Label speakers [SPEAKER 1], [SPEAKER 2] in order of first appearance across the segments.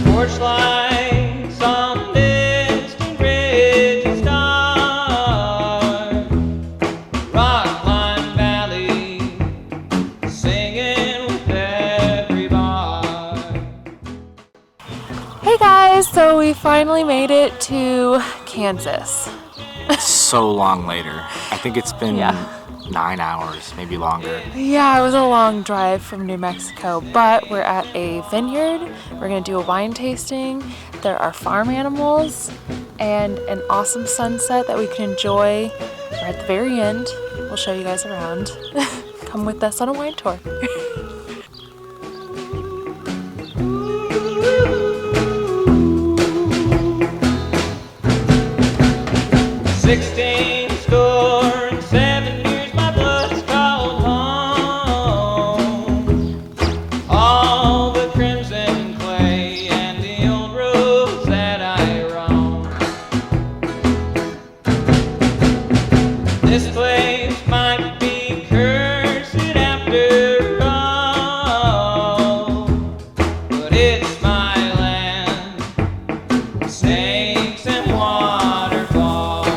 [SPEAKER 1] Porch lights on distant ridges start, Rockline Valley, singing with every bar.
[SPEAKER 2] Hey guys, so we finally made it to Kansas.
[SPEAKER 3] So long later. I think it's been 9 hours, maybe longer.
[SPEAKER 2] Yeah, it was a long drive from New Mexico, but we're at a vineyard. We're gonna do a wine tasting. There are farm animals and an awesome sunset that we can enjoy. We're at the very end. We'll show you guys around. Come with us on a wine tour.
[SPEAKER 1] 16 score and 7 years my blood's called home. All the crimson clay and the old roads that I roam. This place might be cursed after all, but it's my land. Snakes and waterfalls.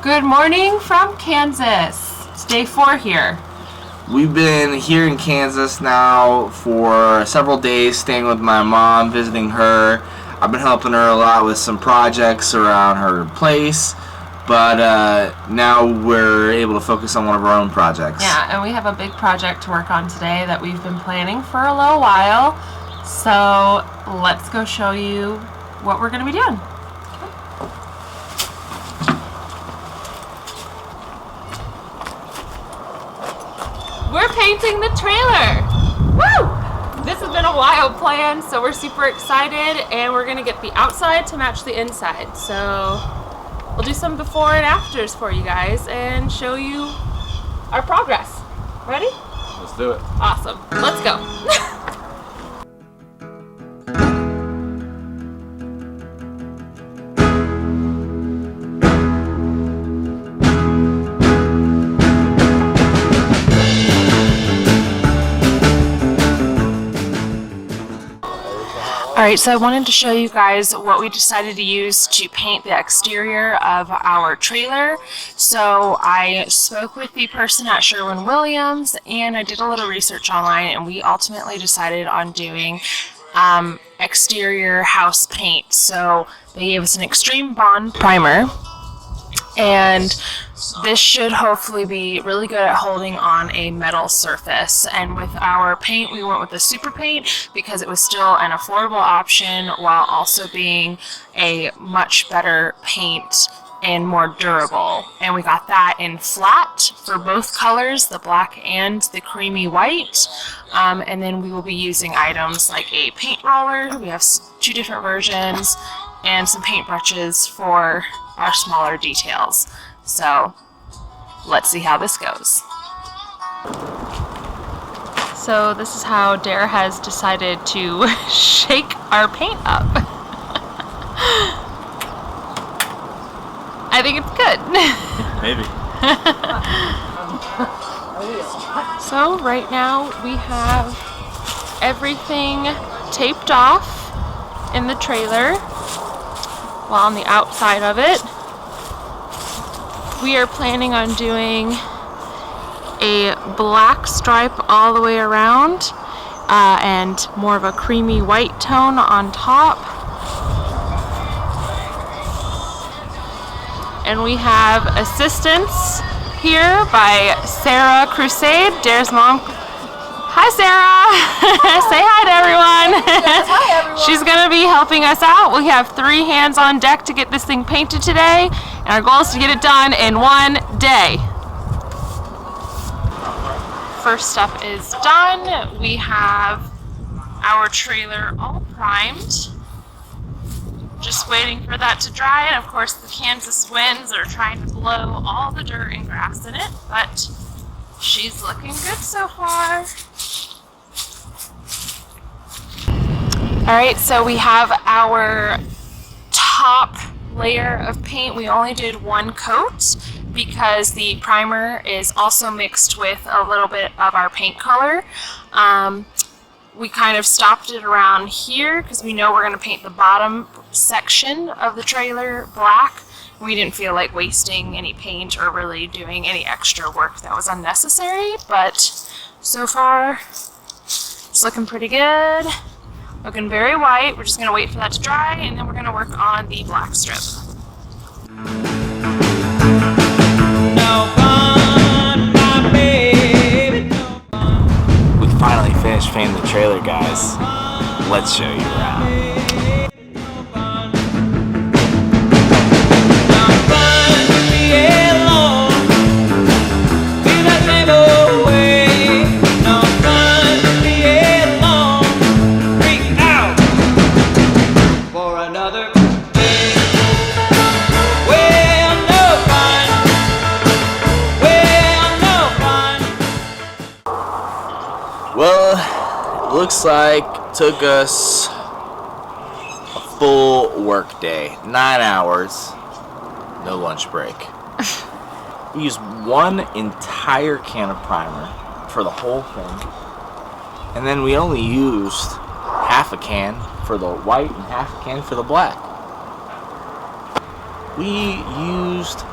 [SPEAKER 2] Good morning from Kansas. It's day 4 here.
[SPEAKER 4] We've been here in Kansas now for several days, staying with my mom, visiting her. I've been helping her a lot with some projects around her place, but now we're able to focus on one of our own projects.
[SPEAKER 2] Yeah, and we have a big project to work on today that we've been planning for a little while. So let's go show you what we're going to be doing. We're painting the trailer. Woo! This has been a wild plan, so we're super excited, and we're gonna get the outside to match the inside. So we'll do some before and afters for you guys and show you our progress. Ready?
[SPEAKER 3] Let's do it.
[SPEAKER 2] Awesome. Let's go. Alright, so I wanted to show you guys what we decided to use to paint the exterior of our trailer. So I spoke with the person at Sherwin-Williams and I did a little research online, and we ultimately decided on doing exterior house paint. So they gave us an Extreme Bond primer, and this should hopefully be really good at holding on a metal surface. And with our paint, we went with the super paint because it was still an affordable option while also being a much better paint and more durable. And we got that in flat for both colors, the black and the creamy white. And then we will be using items like a paint roller. We have 2 different versions, and some paint brushes for our smaller details. So let's see how this goes. So this is how Dare has decided to shake our paint up. I think it's good.
[SPEAKER 3] Maybe.
[SPEAKER 2] So right now we have everything taped off in the trailer. While on the outside of it, we are planning on doing a black stripe all the way around and more of a creamy white tone on top. And we have assistance here by Sarah Crusade, Dare's mom. Hi, Sarah. Say hi to everyone.
[SPEAKER 5] Yes, hi, everyone.
[SPEAKER 2] She's going to be helping us out. We have 3 hands on deck to get this thing painted today, and our goal is to get it done in 1 day. First step is done. We have our trailer all primed. Just waiting for that to dry, and of course the Kansas winds are trying to blow all the dirt and grass in it, but she's looking good so far. Alright, so we have our top layer of paint. We only did one coat because the primer is also mixed with a little bit of our paint color. We kind of stopped it around here because we know we're going to paint the bottom section of the trailer black. We didn't feel like wasting any paint or really doing any extra work that was unnecessary, but so far it's looking pretty good. Looking very white. We're just going to wait for that to dry, and then we're going to work on the black strip.
[SPEAKER 1] No fun, my baby, no fun.
[SPEAKER 3] We finally finished painting the trailer, guys. Let's show you around.
[SPEAKER 4] Well, it looks like it took us a full work day. 9 hours, no lunch break. We used one entire can of primer for the whole thing. And then we only used half a can for the white and half a can for the black. We used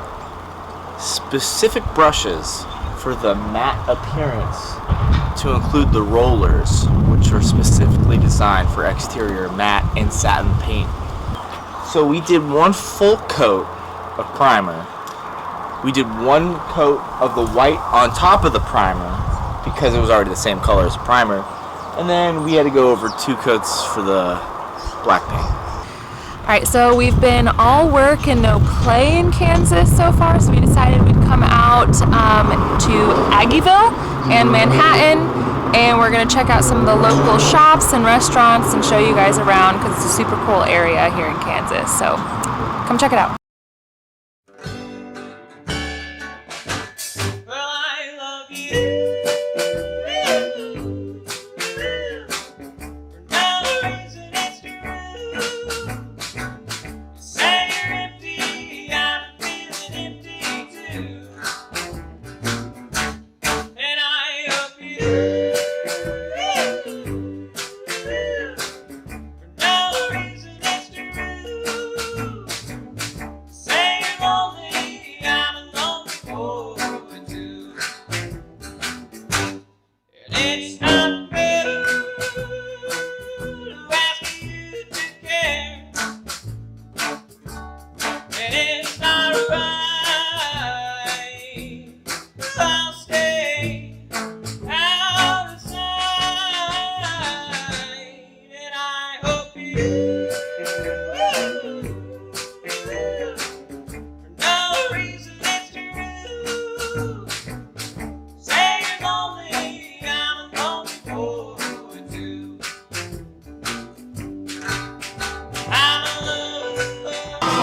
[SPEAKER 4] specific brushes for the matte appearance to include the rollers, which are specifically designed for exterior matte and satin paint. So we did one full coat of primer. We did one coat of the white on top of the primer because it was already the same color as the primer. And then we had to go over 2 coats for the black paint.
[SPEAKER 2] Alright, so we've been all work and no play in Kansas so far, so we decided we'd come out to Aggieville and Manhattan, and we're going to check out some of the local shops and restaurants and show you guys around because it's a super cool area here in Kansas, so come check it out.
[SPEAKER 1] Well, I love you.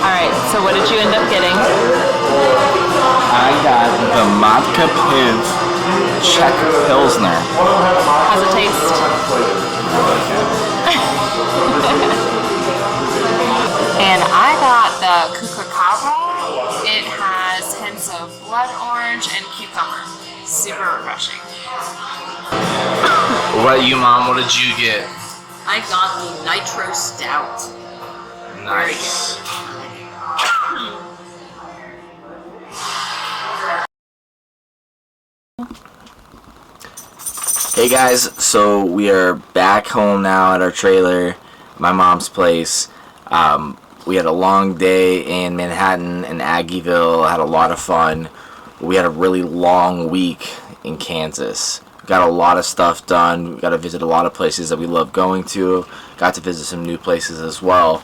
[SPEAKER 2] Alright, so what did you end up getting?
[SPEAKER 4] I got the Vodka Piv Czech Pilsner.
[SPEAKER 2] How's it taste? And I got the Cucacaba. It has hints of blood orange and cucumber. Super refreshing.
[SPEAKER 4] What about you, Mom? What did you get?
[SPEAKER 5] I got the Nitro Stout.
[SPEAKER 4] Nice. Hey guys, so we are back home now at our trailer, my mom's place. We had a long day in Manhattan and Aggieville, had a lot of fun. We had a really long week in Kansas. Got a lot of stuff done. We got to visit a lot of places that we love going to. Got to visit some new places as well.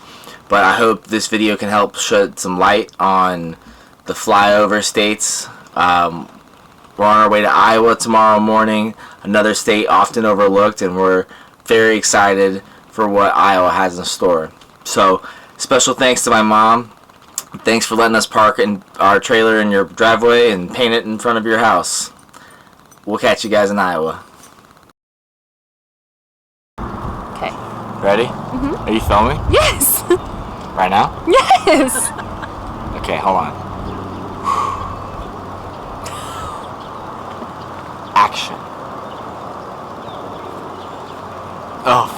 [SPEAKER 4] But I hope this video can help shed some light on the flyover states. We're on our way to Iowa tomorrow morning, another state often overlooked, and we're very excited for what Iowa has in store. So, special thanks to my mom. Thanks for letting us park in our trailer in your driveway and paint it in front of your house. We'll catch you guys in Iowa.
[SPEAKER 2] Okay.
[SPEAKER 3] Ready? Mm-hmm. Are you filming?
[SPEAKER 2] Yes!
[SPEAKER 3] Right now?
[SPEAKER 2] Yes!
[SPEAKER 3] Okay, hold on. Action. Oh,